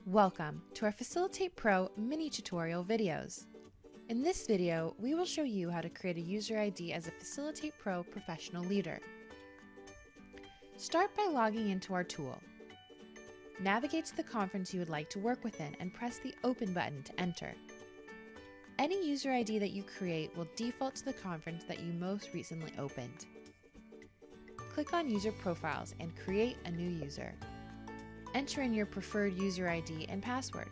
Welcome to our Facilitate Pro mini tutorial videos. In this video, we will show you how to create a user ID as a Facilitate Pro professional leader. Start by logging into our tool. Navigate to the conference you would like to work within and press the Open button to enter. Any user ID that you create will default to the conference that you most recently opened. Click on User Profiles and create a new user. Enter in your preferred user ID and password.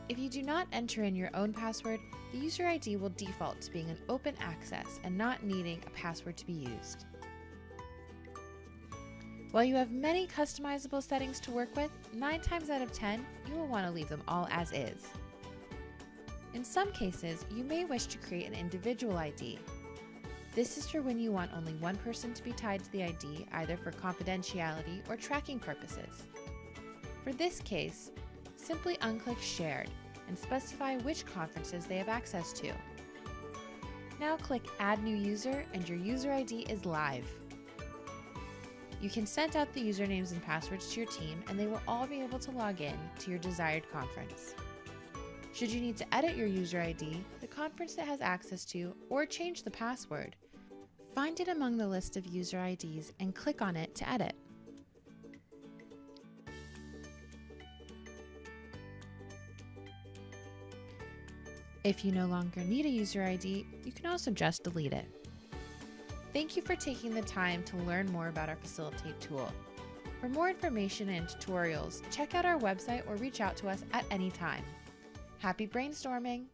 If you do not enter in your own password, the user ID will default to being an open access and not needing a password to be used. While you have many customizable settings to work with, 9 times out of 10, you will want to leave them all as is. In some cases, you may wish to create an individual ID. This is for when you want only one person to be tied to the ID, either for confidentiality or tracking purposes. For this case, simply unclick Shared and specify which conferences they have access to. Now click Add New User and your user ID is live. You can send out the usernames and passwords to your team and they will all be able to log in to your desired conference. Should you need to edit your user ID, the conference it has access to, or change the password, find it among the list of user IDs and click on it to edit. If you no longer need a user ID, you can also just delete it. Thank you for taking the time to learn more about our Facilitate tool. For more information and tutorials, check out our website or reach out to us at any time. Happy brainstorming!